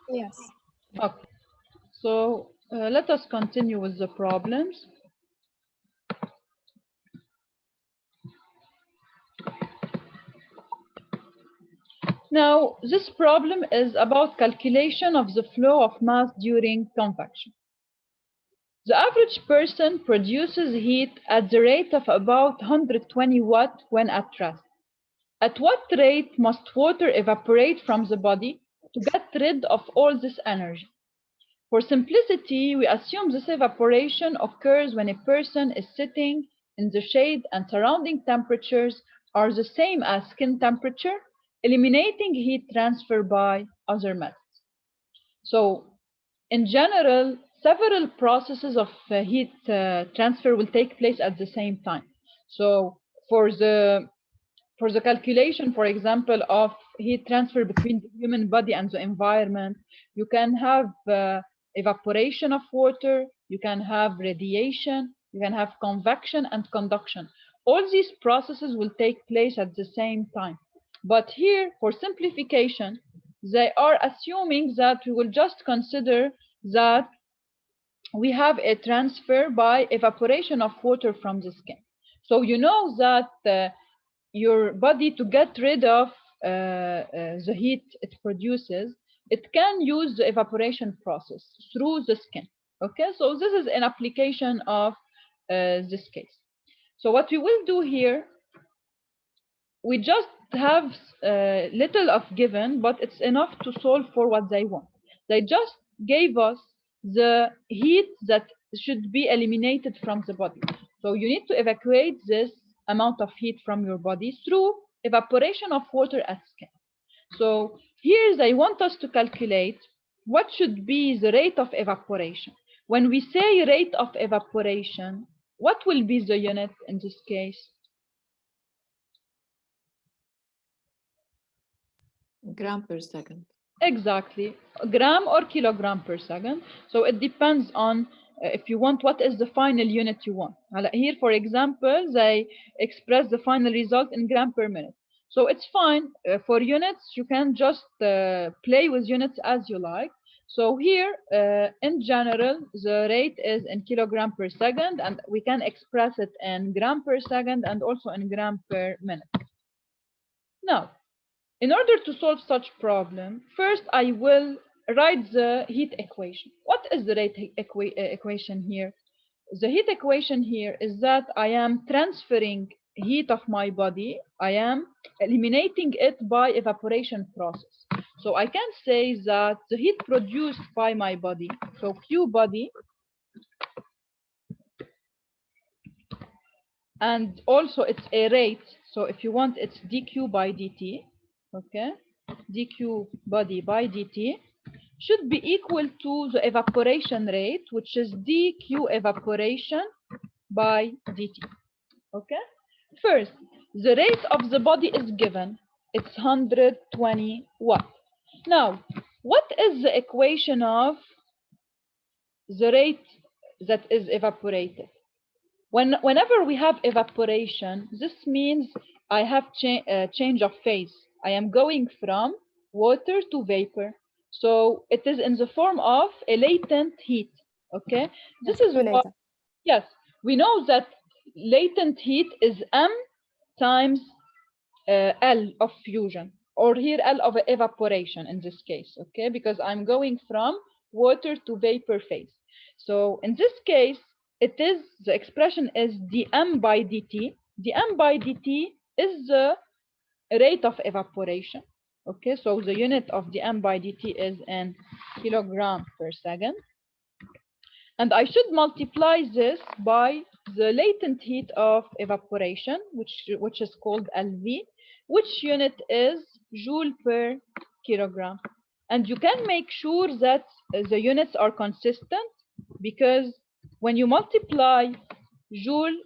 Yes. Okay. So let us continue with the problems. Now, this problem is about calculation of the flow of mass during convection. The average person produces heat at the rate of about 120 watt when at rest. At what rate must water evaporate from the body to get rid of all this energy? For simplicity, we assume this evaporation occurs when a person is sitting in the shade and surrounding temperatures are the same as skin temperature, eliminating heat transfer by other methods. So, in general, several processes of heat transfer will take place at the same time. So, for the calculation, for example, of heat transfer between the human body and the environment, you can have evaporation of water, you can have radiation, you can have convection and conduction. All these processes will take place at the same time. But here, for simplification, they are assuming that we will just consider that we have a transfer by evaporation of water from the skin. So you know that your body, to get rid of the heat it produces, it can use the evaporation process through the skin. Okay, so this is an application of this case. So what we will do here, we just have little of given, but it's enough to solve for what they want. They just gave us the heat that should be eliminated from the body. So you need to evacuate this amount of heat from your body through evaporation of water at skin. So here they want us to calculate what should be the rate of evaporation. When we say rate of evaporation, what will be the unit in this case? Gram per second. Exactly, gram or kilogram per second. So it depends on if you want what is the final unit you want. Here, for example, they express the final result in gram per minute. So it's fine for units. You can just play with units as you like. So here, in general, the rate is in kilogram per second, and we can express it in gram per second and also in gram per minute. Now, in order to solve such problem, first I will write the heat equation. What is the rate equation here? The heat equation here is that I am transferring heat of my body. I am eliminating it by evaporation process. So I can say that the heat produced by my body, so Q body, and also it's a rate. So if you want, it's dq by dt. Okay, dq body by dt should be equal to the evaporation rate, which is dq evaporation by dt. Okay, first, the rate of the body is given. It's 120 watt. Now, what is the equation of the rate that is evaporated? Whenever we have evaporation, this means I have change of phase. I am going from water to vapor. So it is in the form of a latent heat. Okay, this Yes, is too what, later. yes, we know that latent heat is M times L of fusion, or here L of evaporation in this case. Okay, because I'm going from water to vapor phase. So in this case, it is the expression is dm by dt. Dm by dt is the rate of evaporation. Okay, so the unit of dm by dt is in kilogram per second. And I should multiply this by the latent heat of evaporation, which is called LV, which unit is joule per kilogram. And you can make sure that the units are consistent, because when you multiply joule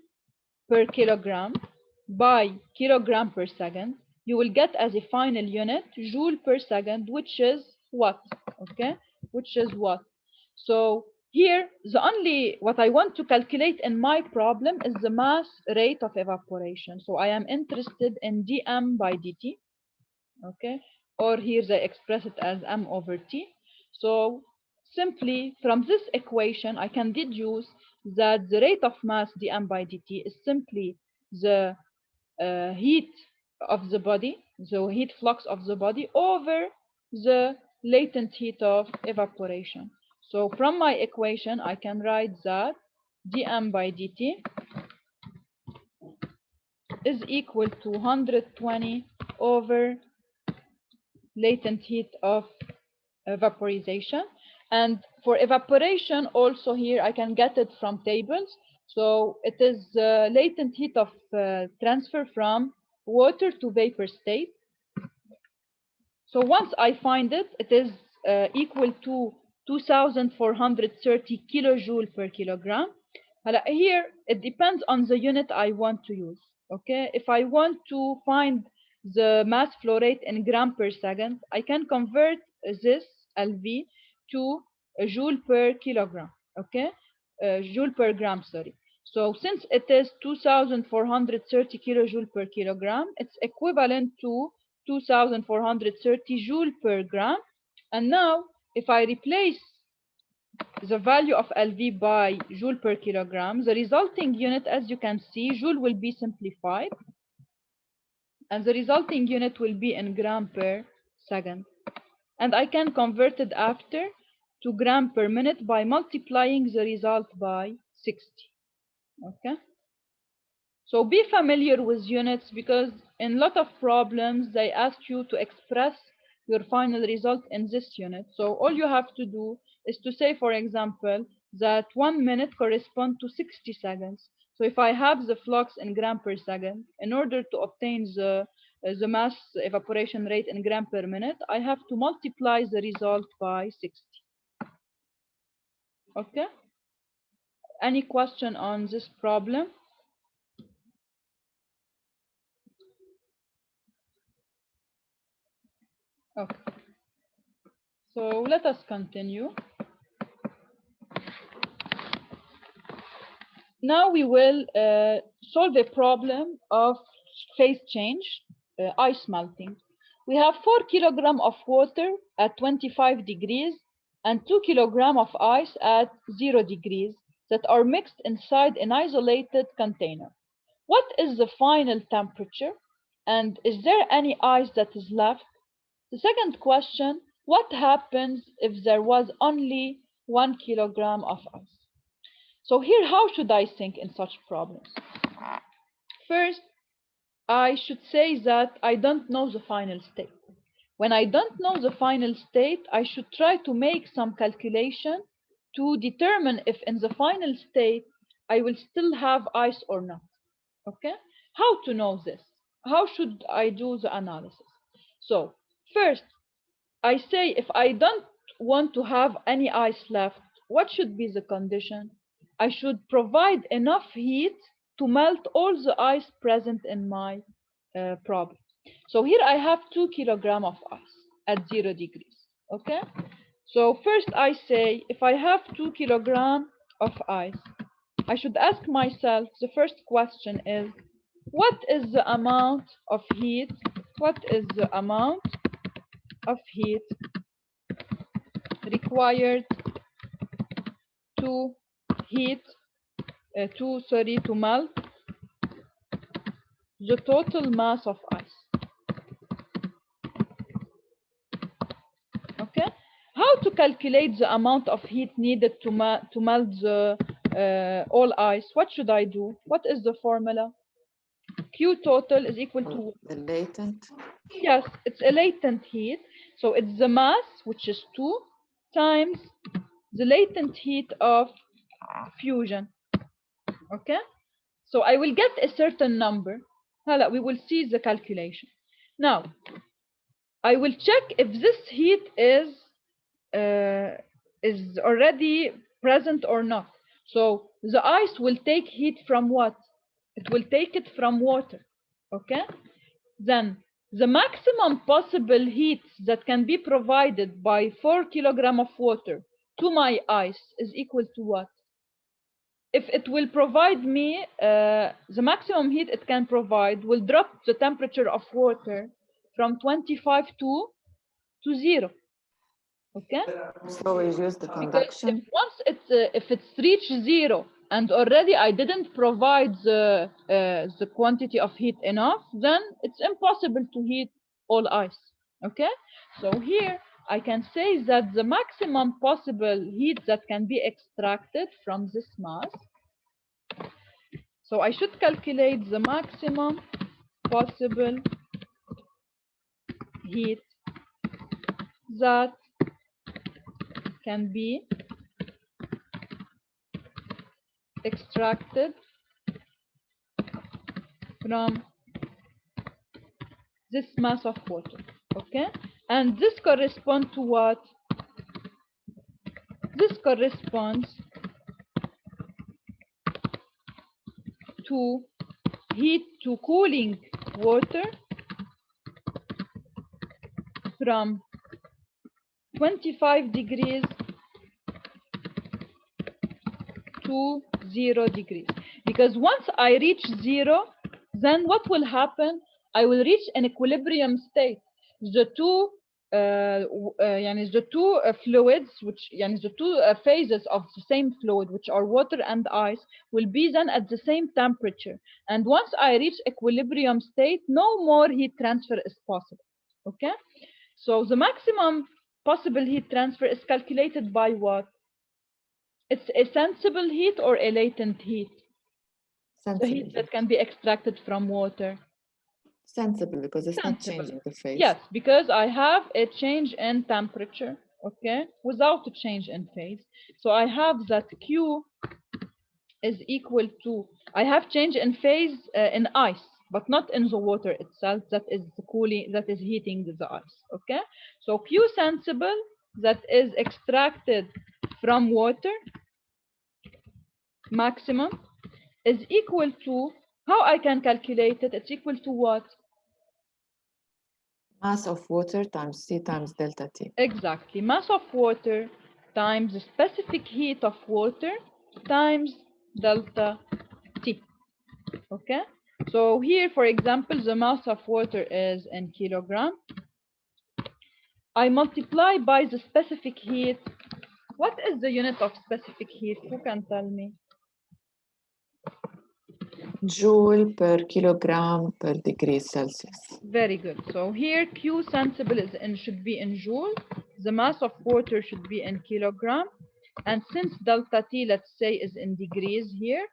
per kilogram by kilogram per second, you will get as a final unit joule per second, which is watt. Okay, which is watt. So here, the only what I want to calculate in my problem is the mass rate of evaporation. So I am interested in dm by dt. Okay, or here they express it as m over t. So simply from this equation, I can deduce that the rate of mass dm by dt is simply the heat of the body, the heat flux of the body over the latent heat of evaporation. So from my equation, I can write that dm by dt is equal to 120 over latent heat of vaporization. And for evaporation also here I can get it from tables. So it is latent heat of transfer from water to vapor state. So once I find it, it is equal to 2430 kilojoule per kilogram. Here it depends on the unit I want to use. Okay, if I want to find the mass flow rate in gram per second, I can convert this LV to joule per kilogram. Okay, joule per gram, sorry. So since it is 2430 kilojoule per kilogram, it's equivalent to 2430 joule per gram. And now if I replace the value of LV by joule per kilogram, the resulting unit, as you can see, joule will be simplified and the resulting unit will be in gram per second. And I can convert it after to gram per minute by multiplying the result by 60. Okay, so be familiar with units because in a lot of problems they ask you to express your final result in this unit. So all you have to do is to say, for example, that 1 minute corresponds to 60 seconds. So if I have the flux in gram per second, in order to obtain the mass evaporation rate in gram per minute, I have to multiply the result by 60. Okay? Any question on this problem? Okay. So let us continue. Now we will solve a problem of phase change, ice melting. We have 4 kilograms of water at 25 degrees and 2 kilograms of ice at 0 degrees that are mixed inside an isolated container. What is the final temperature? And is there any ice that is left? The second question, what happens if there was only 1 kilogram of ice? So here, how should I think in such problems? First, I should say that I don't know the final state. When I don't know the final state, I should try to make some calculation to determine if in the final state I will still have ice or not. Okay? How to know this? How should I do the analysis? So, first, I say if I don't want to have any ice left, what should be the condition? I should provide enough heat to melt all the ice present in my problem. So here I have 2 kilograms of ice at 0 degrees. Okay? So first I say if I have 2 kilograms of ice, I should ask myself, the first question is, what is the amount of heat? What is the amount of heat required to heat to melt the total mass of ice? Okay, how to calculate the amount of heat needed to melt the all ice? What should I do? What is the formula? Q total is equal to The latent. yes, it's a latent heat, so it's the mass, which is 2 times the latent heat of fusion. Okay, so I will get a certain number. We will see the calculation. Now, I will check if this heat is already present or not. So the ice will take heat from what? It will take it from water. Okay? Then the maximum possible heat that can be provided by 4 kilograms of water to my ice is equal to what? If it will provide me the maximum heat it can provide will drop the temperature of water from 25 to 0. Okay. So we use the Because conduction. if it's reached 0 and already I didn't provide the quantity of heat enough, then it's impossible to heat all ice. Okay, so here I can say that the maximum possible heat that can be extracted from this mass. So I should calculate the maximum possible heat that can be extracted from this mass of water. Okay, and this corresponds to what? This corresponds to heat to cooling water from 25 degrees to 0 degrees. Because once I reach 0, then what will happen? I will reach an equilibrium state. The two fluids, which the two phases of the same fluid, which are water and ice, will be then at the same temperature. And once I reach equilibrium state, no more heat transfer is possible. Okay? So the maximum possible heat transfer is calculated by what? It's a sensible heat or a latent heat? The heat Sensible. that can be extracted from water. Sensible, because it's not Sensible. changing the phase. Yes, because I have a change in temperature, okay, without a change in phase. So I have that Q is equal to, I have change in phase in ice, but not in the water itself that is cooling, that is heating the ice, okay? So Q sensible that is extracted from water maximum is equal to, how I can calculate it? It's equal to what? Mass of water times C times delta T. Exactly. Mass of water times the specific heat of water times delta T. Okay? So here, for example, the mass of water is in kilogram. I multiply by the specific heat. What is the unit of specific heat? Who can tell me? Joule per kilogram per degree Celsius. Very good. So here Q sensible is should be in joule. The mass of water should be in kilogram. And since delta T, let's say, is in degrees here,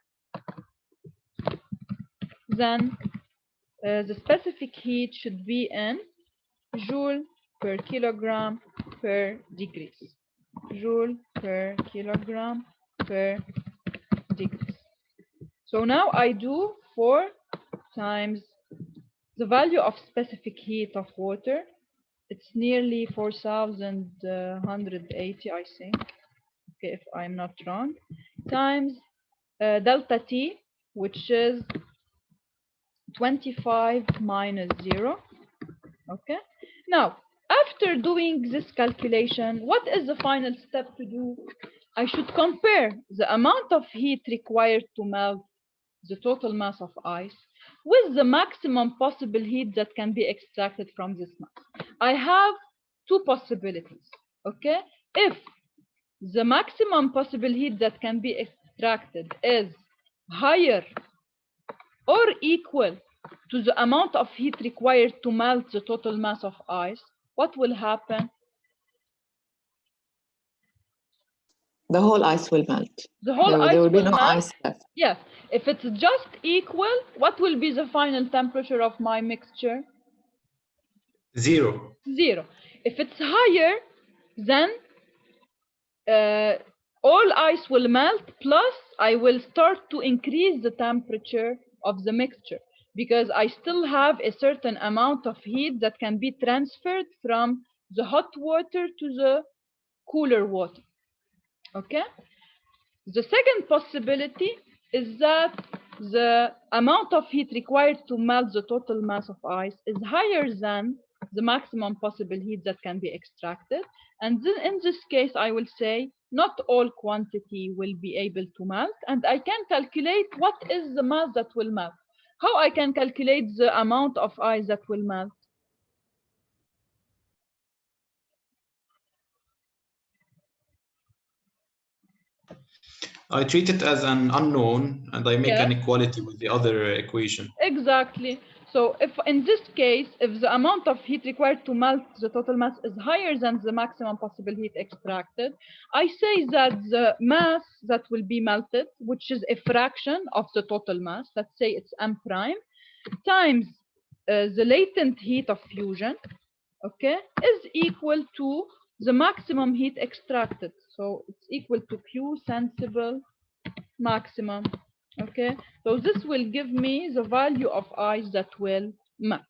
then the specific heat should be in joule per kilogram per degrees. Joule per kilogram per degrees. So now I do 4 times the value of specific heat of water. It's nearly 4,180, I think, okay, if I'm not wrong, times delta T, which is 25 minus 0. Okay. Now, after doing this calculation, what is the final step to do? I should compare the amount of heat required to melt the total mass of ice with the maximum possible heat that can be extracted from this mass. I have two possibilities. Okay. If the maximum possible heat that can be extracted is higher or equal to the amount of heat required to melt the total mass of ice, what will happen? The whole ice will melt. The whole There ice will be will no melt. ice left. Yes. If it's just equal, what will be the final temperature of my mixture? 0. 0. If it's higher, then all ice will melt, plus I will start to increase the temperature of the mixture because I still have a certain amount of heat that can be transferred from the hot water to the cooler water. Okay? The second possibility is that the amount of heat required to melt the total mass of ice is higher than the maximum possible heat that can be extracted. And then in this case, I will say not all quantity will be able to melt. And I can calculate what is the mass that will melt. How I can calculate the amount of ice that will melt? I treat it as an unknown and I make Yes. an equality with the other equation. Exactly. So if in this case, if the amount of heat required to melt the total mass is higher than the maximum possible heat extracted, I say that the mass that will be melted, which is a fraction of the total mass, let's say it's m prime, times the latent heat of fusion, okay, is equal to the maximum heat extracted. So it's equal to Q sensible maximum. Okay, so this will give me the value of ice that will melt.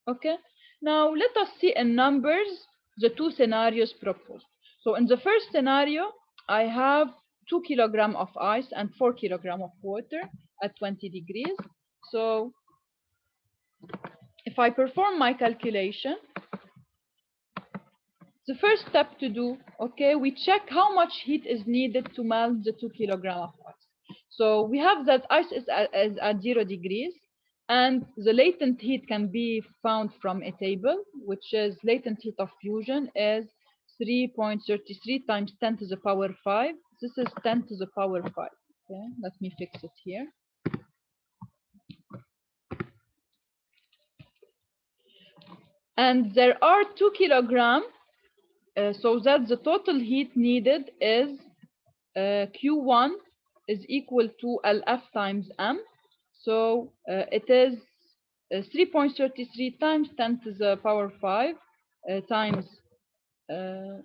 Okay, now let us see in numbers the two scenarios proposed. So in the first scenario, I have 2 kilograms of ice and 4 kilograms of water at 20 degrees. So if I perform my calculation, the first step to do, okay, we check how much heat is needed to melt the 2 kilograms of ice. So we have that ice is at 0 degrees, and the latent heat can be found from a table, which is latent heat of fusion is 3.33 times 10 to the power 5. This is 10 to the power 5. Okay, let me fix it here. And there are 2 kilograms, so that the total heat needed is Q1 is equal to LF times M. So it is 3.33 times 10 to the power 5 times the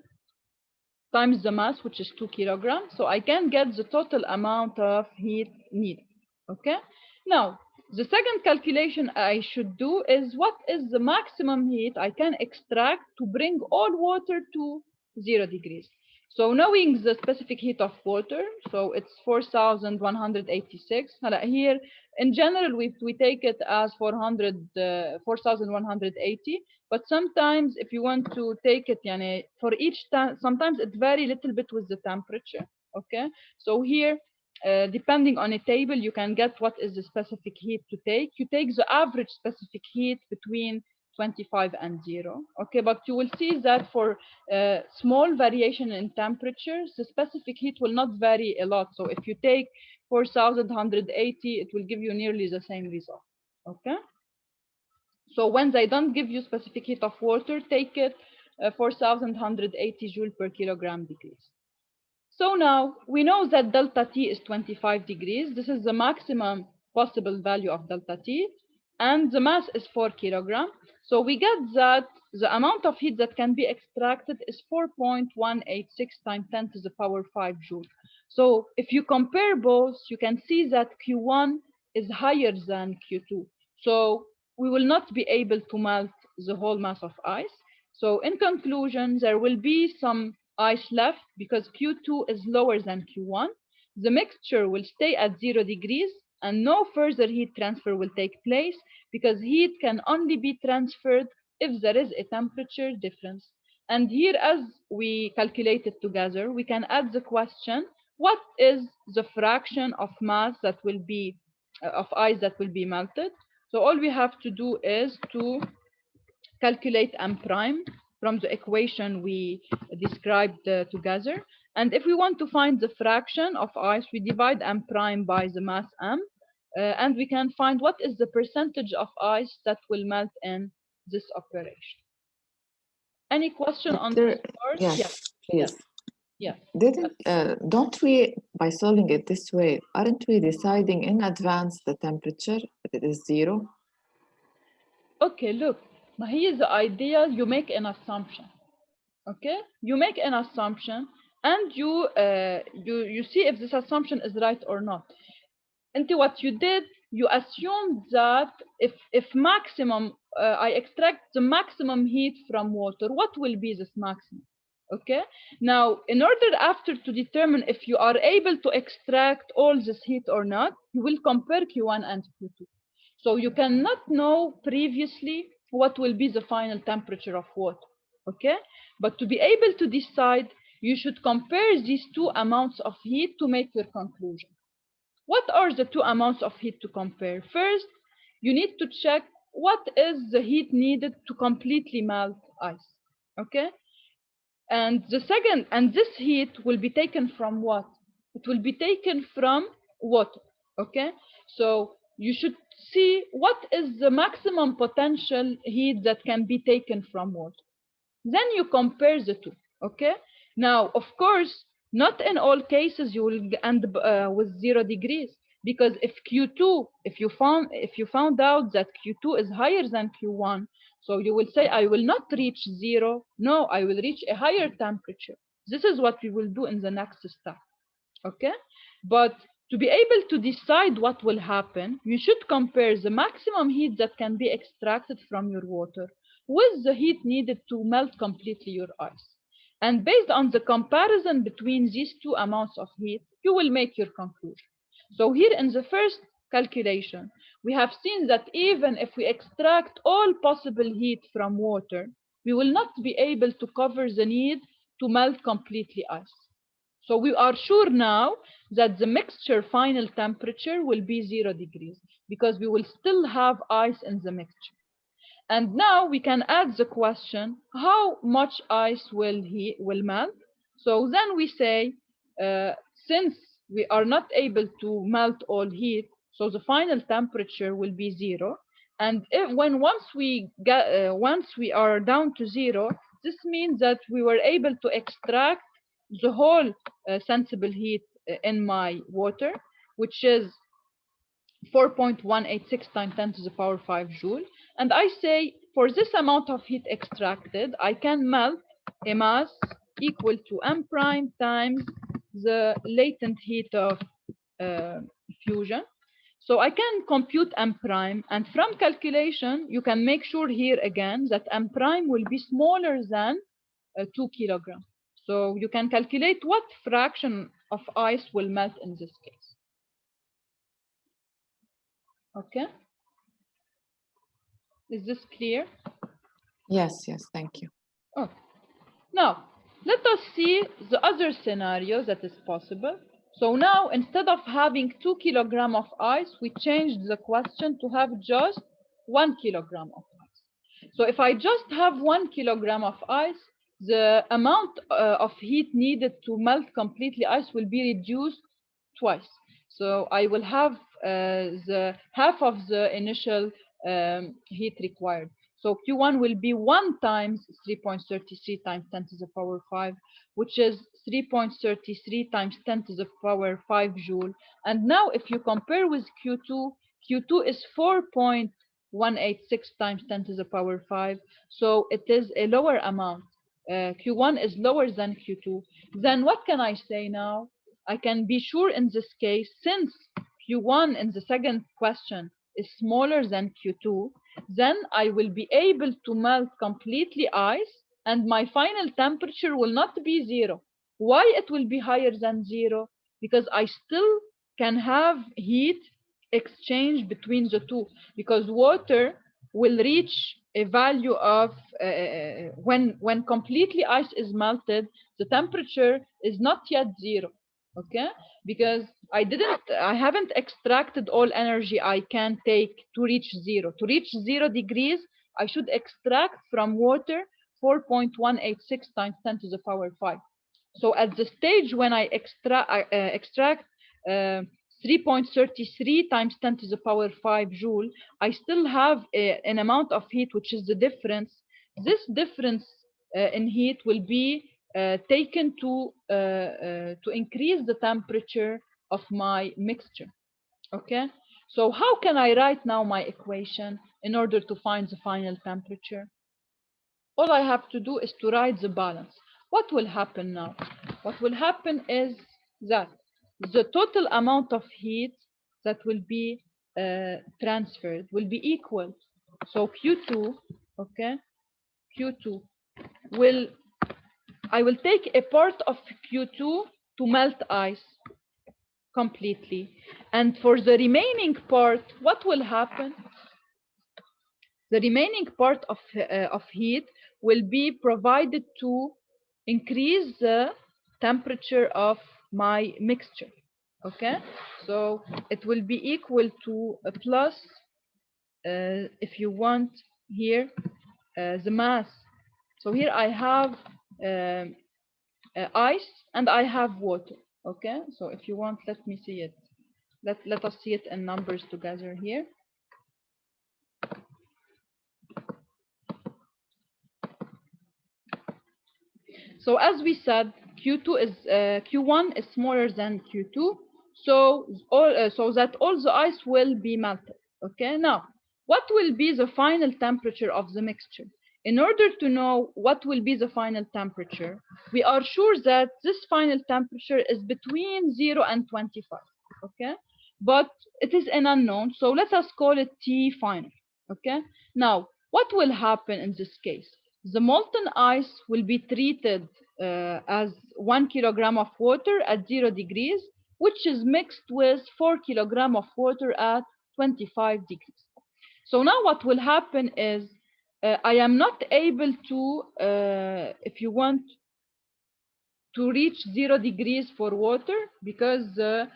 mass, which is 2 kilograms. So I can get the total amount of heat needed. Okay. Now, the second calculation I should do is what is the maximum heat I can extract to bring all water to 0 degrees. So knowing the specific heat of water, so it's 4,186. Here, in general, we take it as 4,180. But sometimes if you want to take it, for each time, sometimes it vary a little bit with the temperature. Okay. So here, depending on a table, you can get what is the specific heat to take. You take the average specific heat between 25 and 0. Okay, but you will see that for small variation in temperatures, the specific heat will not vary a lot. So if you take 4,180, it will give you nearly the same result. Okay. So when they don't give you specific heat of water, take it 4,180 joule per kilogram degrees. So now we know that delta T is 25 degrees. This is the maximum possible value of delta T, and the mass is 4 kilograms. So we get that the amount of heat that can be extracted is 4.186 times 10 to the power 5 joule. So if you compare both, you can see that Q1 is higher than Q2. So we will not be able to melt the whole mass of ice. So in conclusion, there will be some ice left because Q2 is lower than Q1. The mixture will stay at 0 degrees and no further heat transfer will take place because heat can only be transferred if there is a temperature difference. And here, as we calculated together, we can add the question, what is the fraction of mass that will be, of ice that will be melted? So all we have to do is to calculate m prime from the equation we described together. And if we want to find the fraction of ice, we divide m prime by the mass m, and we can find what is the percentage of ice that will melt in this operation. Any question on this part? Yes, Yes. please. Yes. Don't we, by solving it this way, aren't we deciding in advance the temperature that it is 0? Okay, look, here's the idea. You make an assumption. Okay, you make an assumption, and you see if this assumption is right or not. And what you did, you assumed that if maximum, I extract the maximum heat from water, what will be this maximum? Okay, now in order after to determine if you are able to extract all this heat or not, you will compare Q1 and Q2. So you cannot know previously what will be the final temperature of water. Okay, but to be able to decide, you should compare these two amounts of heat to make your conclusion. What are the two amounts of heat to compare? First, you need to check what is the heat needed to completely melt ice. Okay, and the second, and this heat will be taken from what? It will be taken from water. Okay, so you should see what is the maximum potential heat that can be taken from water. Then you compare the two. Okay, now of course not in all cases you will end with 0 degrees, because if Q2, if you found out that Q2 is higher than Q1, so you will say I will not reach 0. No, I will reach a higher temperature. This is what we will do in the next step. Okay, but to be able to decide what will happen, you should compare the maximum heat that can be extracted from your water with the heat needed to melt completely your ice. And based on the comparison between these two amounts of heat, you will make your conclusion. So here in the first calculation, we have seen that even if we extract all possible heat from water, we will not be able to cover the need to melt completely ice. So we are sure now that the mixture final temperature will be 0 degrees, because we will still have ice in the mixture. And now we can add the question, how much ice will melt? So then we say, since we are not able to melt all heat, so the final temperature will be 0. And once we are down to 0, this means that we were able to extract the whole sensible heat in my water, which is 4.186 times 10 to the power 5 joule. And I say, for this amount of heat extracted, I can melt a mass equal to m prime times the latent heat of fusion. So I can compute m prime, and from calculation, you can make sure here again that m prime will be smaller than 2 kilograms. So you can calculate what fraction of ice will melt in this case. Okay. Is this clear? Yes, yes, thank you. Okay. Now, let us see the other scenario that is possible. So now, instead of having 2 kilograms of ice, we changed the question to have just 1 kilogram of ice. So if I just have 1 kilogram of ice, the amount of heat needed to melt completely ice will be reduced twice. So I will have the half of the initial heat required. So Q1 will be 1 times 3.33 times 10 to the power 5, which is 3.33 times 10 to the power 5 joule. And now if you compare with Q2, Q2 is 4.186 times 10 to the power 5. So it is a lower amount. Q1 is lower than Q2. Then what can I say now? I can be sure in this case, since Q1 in the second question is smaller than Q2, then I will be able to melt completely ice, and my final temperature will not be 0. Why it will be higher than 0? Because I still can have heat exchange between the two, because water will reach a value of when completely ice is melted, the temperature is not yet 0. Okay, because I haven't extracted all energy I can take to reach 0. To reach 0 degrees, I should extract from water 4.186 times 10 to the power 5. So at the stage when I extract 3.33 times 10 to the power 5 joule, I still have an amount of heat, which is the difference. This difference in heat will be taken to increase the temperature of my mixture. Okay, so how can I write now my equation in order to find the final temperature? All I have to do is to write the balance. What will happen now? What will happen is that the total amount of heat that will be transferred will be equal. So Q2, okay, Q2 will, I will take a part of Q2 to melt ice completely. And for the remaining part, what will happen? The remaining part of heat will be provided to increase the temperature of my mixture. Okay, so it will be equal to a plus, if you want, here the mass. So here I have ice and I have water. Okay, so if you want, let me see it. Let us see it in numbers together here. So as we said, Q1 is smaller than Q2, so that all the ice will be melted. Okay, now what will be the final temperature of the mixture? In order to know what will be the final temperature, we are sure that this final temperature is between 0 and 25. Okay, but it is an unknown, so let us call it T final. Okay, now what will happen in this case? The molten ice will be treated as 1 kilogram of water at 0 degrees, which is mixed with 4 kilogram of water at 25 degrees. So now what will happen is I am not able to, if you want, to reach 0 degrees for water, because the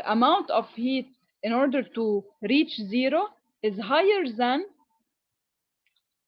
amount of heat in order to reach 0 is higher than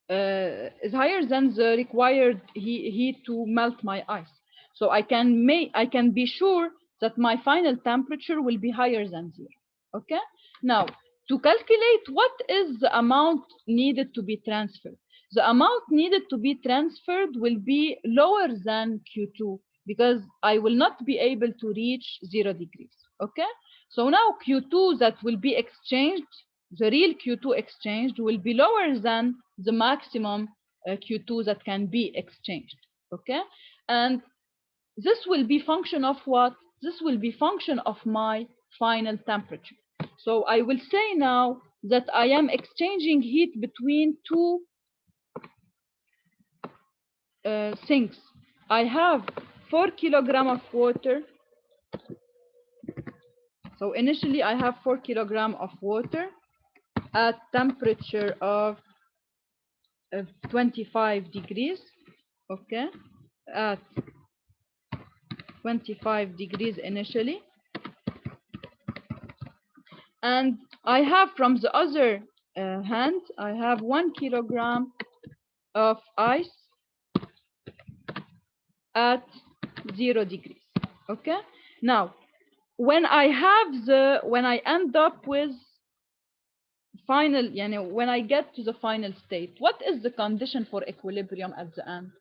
the required heat to melt my ice. So I can be sure that my final temperature will be higher than 0. Okay. Now, to calculate what is the amount needed to be transferred, the amount needed to be transferred will be lower than Q2, because I will not be able to reach 0 degrees. Okay. So now Q2 that will be exchanged, the real Q2 exchanged, will be lower than the maximum Q2 that can be exchanged. Okay, and this will be function of what? This will be function of my final temperature. So I will say now that I am exchanging heat between two things. I have 4 kilogram of water. So initially I have 4 kilogram of water at temperature of 25 degrees. Okay, at 25 degrees initially, and I have from the other hand, I have 1 kilogram of ice at 0 degrees. Okay, now when I end up with final, when I get to the final state, what is the condition for equilibrium at the end?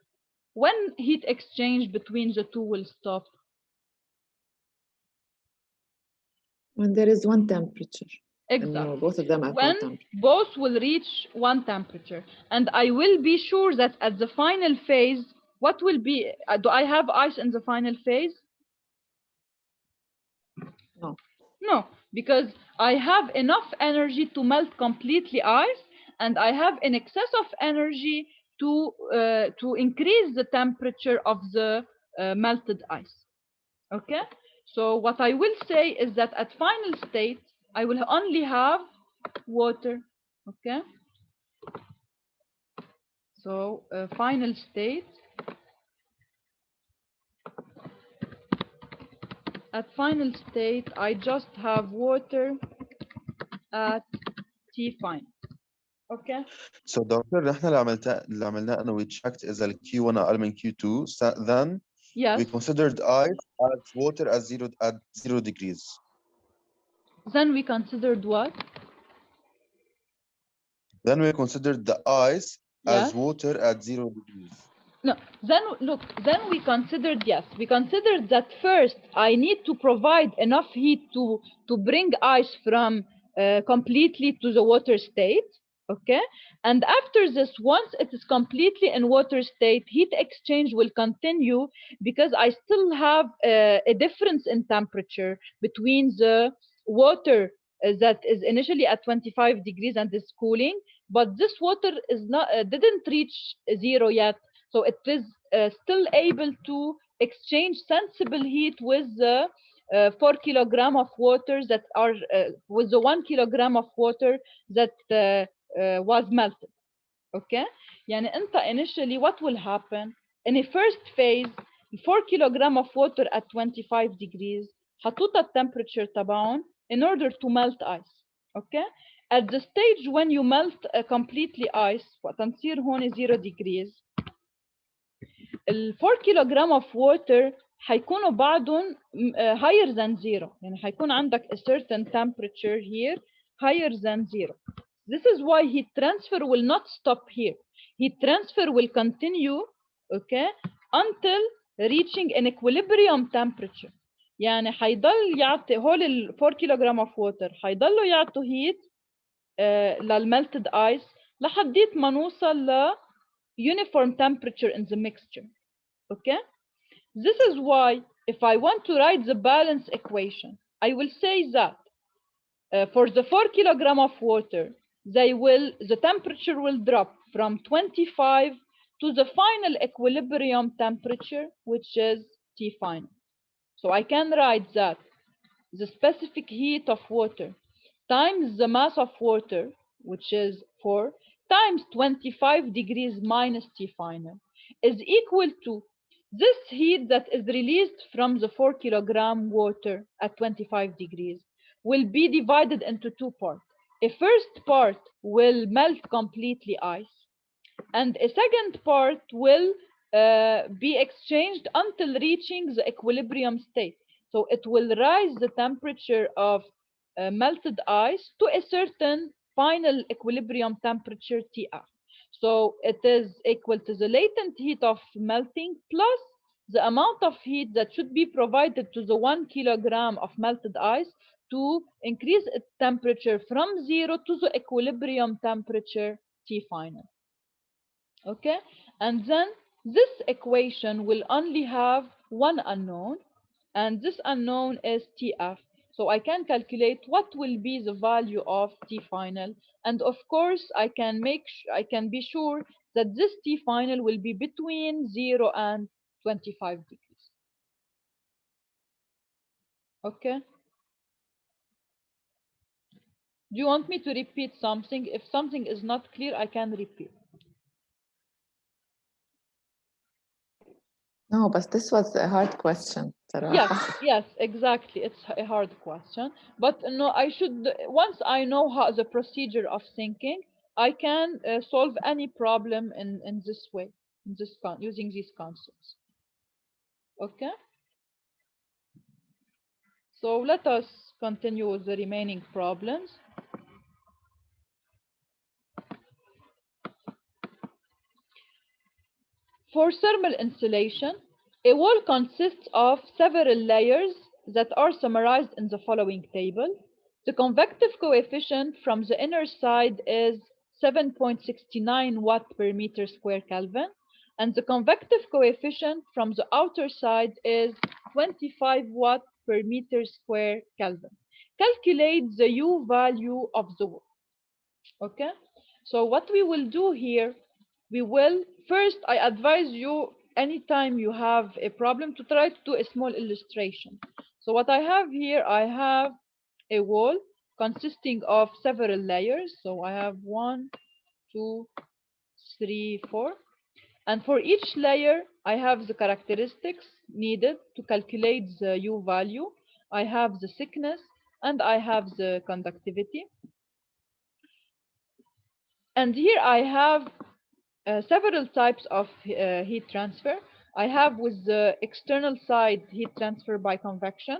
When heat exchange between the two will stop? When there is one temperature. Exactly. Both of them at when one temperature. Both will reach one temperature, and I will be sure that at the final phase, what will be? Do I have ice in the final phase? No. No, because I have enough energy to melt completely ice, and I have an excess of energy to increase the temperature of the melted ice. Okay, so what I will say is that at final state I will only have water. Okay, so final state, at final state I just have water at T final. Okay. So دكتور نحن اللي عملناه انه we checked اذا ال Q1 اقل من Q2, then Yes. we considered ice as water at 0 degrees. Then we considered what? Then we considered the ice Yes. as water at 0 degrees. No, then we considered, yes, we considered that first I need to provide enough heat to bring ice from completely to the water state. Okay, and after this, once it is completely in water state, heat exchange will continue, because I still have a difference in temperature between the water that is initially at 25 degrees and is cooling, but this water is not didn't reach 0 yet, so it is still able to exchange sensible heat with the 4 kilogram of water that are with the 1 kilogram of water that was melted. Okay, يعني انت initially what will happen in a first phase, 4 kilogram of water at 25 degrees حطوطة temperature تبعهم in order to melt ice. Okay, at the stage when you melt completely ice وقت نصير هون 0 degrees, 4 kilogram of water هيكونوا بعضهم higher than zero. يعني هيكون عندك a certain temperature here higher than zero. This is why heat transfer will not stop here. Heat transfer will continue, okay, until reaching an equilibrium temperature. يعني هيضل يعطي هول ال 4 كيلوغرام of water هيضلوا يعطوا heat للmelted ice لحديت ما نوصل ل uniform temperature in the mixture. Okay? This is why if I want to write the balance equation, I will say that for the 4 kilogram of water, the temperature will drop from 25 to the final equilibrium temperature, which is T final. So I can write that the specific heat of water times the mass of water, which is 4, times 25 degrees minus T final, is equal to this heat that is released from the 4 kilogram water at 25 degrees will be divided into two parts. A first part will melt completely ice, and a second part will be exchanged until reaching the equilibrium state. So it will rise the temperature of melted ice to a certain final equilibrium temperature TF. So it is equal to the latent heat of melting plus the amount of heat that should be provided to the 1 kilogram of melted ice to increase its temperature from 0 to the equilibrium temperature T final. Okay, and then this equation will only have one unknown, and this unknown is TF. So I can calculate what will be the value of T final, and of course I can be sure that this T final will be between 0 and 25 degrees. Okay. Do you want me to repeat something? If something is not clear, I can repeat. No, but this was a hard question. Yes, exactly. It's a hard question. But no, once I know how the procedure of thinking, I can solve any problem in this way, using these concepts. Okay? So let us continue with the remaining problems. For thermal insulation, a wall consists of several layers that are summarized in the following table. The convective coefficient from the inner side is 7.69 watt per meter square Kelvin, and the convective coefficient from the outer side is 25 watt per meter square Kelvin. Calculate the U value of the wall. Okay, so what we will do here, we will first, I advise you anytime you have a problem to try to do a small illustration. So what I have here, I have a wall consisting of several layers. So I have 1, 2, 3, 4. And for each layer, I have the characteristics needed to calculate the U value. I have the thickness and I have the conductivity. And here I have several types of heat transfer. I have with the external side heat transfer by convection.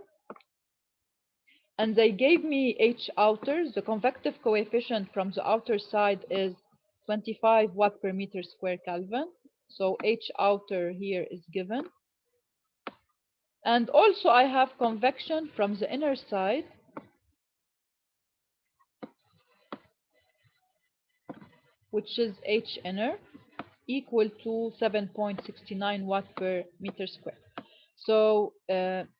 And they gave me H outer. The convective coefficient from the outer side is 25 watt per meter square Kelvin. So H outer here is given. And also I have convection from the inner side. Which is H inner, equal to 7.69 watt per meter square. So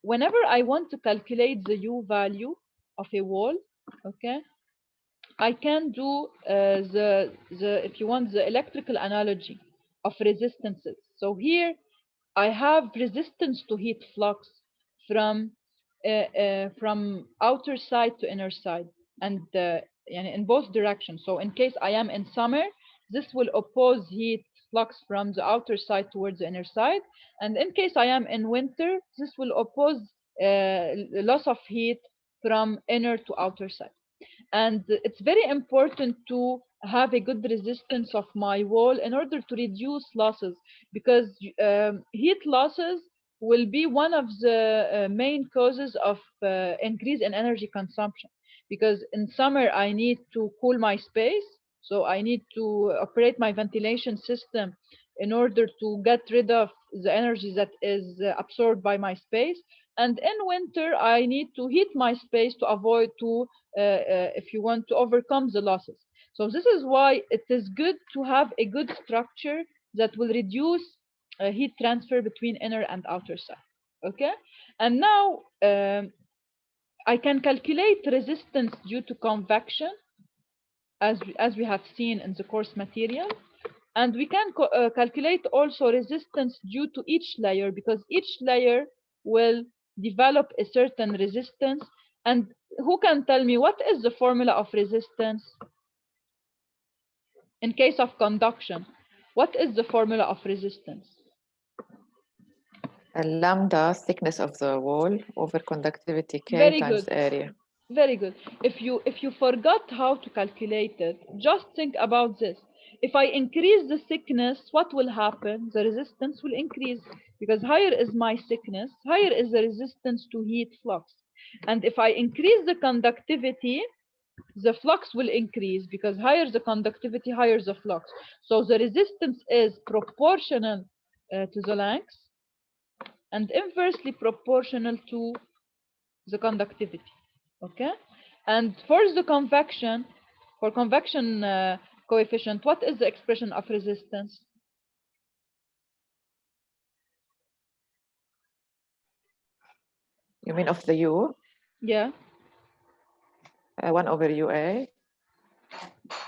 whenever I want to calculate the U value of a wall, okay, I can do if you want, the electrical analogy of resistances. So here I have resistance to heat flux from outer side to inner side, and in both directions. So in case I am in summer, this will oppose heat flux from the outer side towards the inner side. And in case I am in winter, this will oppose loss of heat from inner to outer side. And it's very important to have a good resistance of my wall in order to reduce losses, because heat losses will be one of the main causes of increase in energy consumption, because in summer I need to cool my space, so I need to operate my ventilation system in order to get rid of the energy that is absorbed by my space. And in winter I need to heat my space to avoid to if you want to overcome the losses. So this is why it is good to have a good structure that will reduce heat transfer between inner and outer side. Okay, and now I can calculate resistance due to convection as we have seen in the course material, and we can calculate also resistance due to each layer, because each layer will develop a certain resistance. And who can tell me what is the formula of resistance in case of conduction? What is the formula of resistance? Lambda thickness of the wall over conductivity K Very times good. area. Very good. If you forgot how to calculate it, just think about this. If I increase the thickness, what will happen? The resistance will increase, because higher is my thickness, higher is the resistance to heat flux. And if I increase the conductivity, the flux will increase, because higher the conductivity, higher the flux. So the resistance is proportional to the length and inversely proportional to the conductivity. Okay, and for the convection, for convection coefficient, what is the expression of resistance? You mean of the U? Yeah. 1 over UA.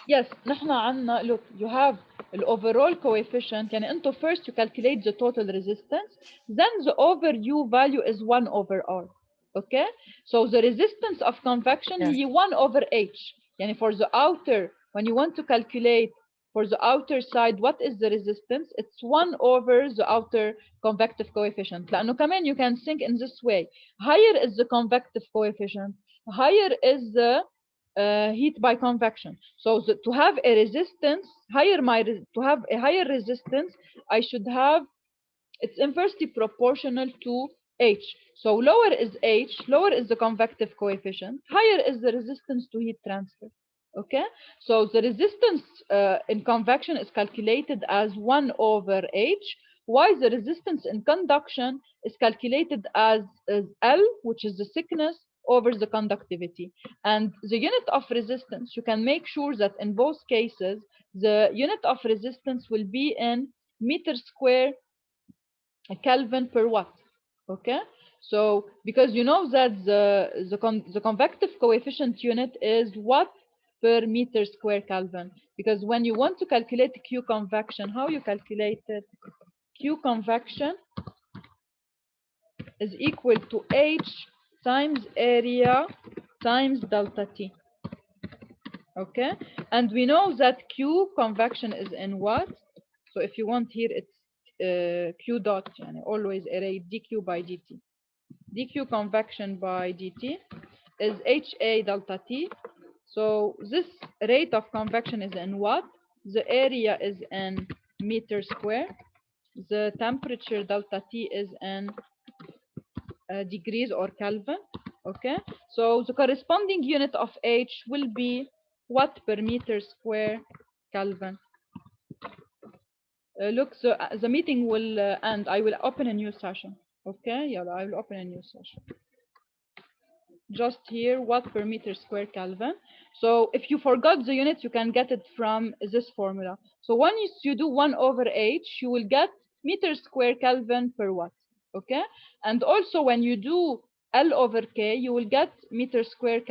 Yes, نحن عنا, look, you have the overall coefficient. يعني أنتوا first you calculate the total resistance, then the over U value is 1 over R. Okay, so the resistance of convection Yes. هي 1 over H. يعني for the outer, when you want to calculate for the outer side what is the resistance, it's 1 over the outer convective coefficient. لأنه كمان you can think in this way: higher is the convective coefficient, higher is the heat by convection. So to have a resistance higher, to have a higher resistance, I should have, it's inversely proportional to H. So lower is H, lower is the convective coefficient, higher is the resistance to heat transfer. Okay, so the resistance in convection is calculated as 1 over H, while the resistance in conduction is calculated as L, which is the thickness over the conductivity. And the unit of resistance, you can make sure that in both cases the unit of resistance will be in meter square Kelvin per watt. Okay, so because you know that the convective coefficient unit is watt per meter square Kelvin, because when you want to calculate Q convection, how you calculate it? Q convection is equal to H times area times delta T. Okay, and we know that Q convection is in watt. So if you want here, it's Q dot, always array dQ by dt. dQ convection by dt is HA delta T. So this rate of convection is in watt. The area is in meter square. The temperature delta T is in degrees or Kelvin. Okay, so the corresponding unit of H will be watt per meter square Kelvin. Look, the meeting will end. I will open a new session. Okay, yeah, I will open a new session. Just here, watt per meter square Kelvin. So if you forgot the unit, you can get it from this formula. So when you do 1 over H, you will get meter square Kelvin per watt. Okay, and also when you do L over K, you will get meter square Kelvin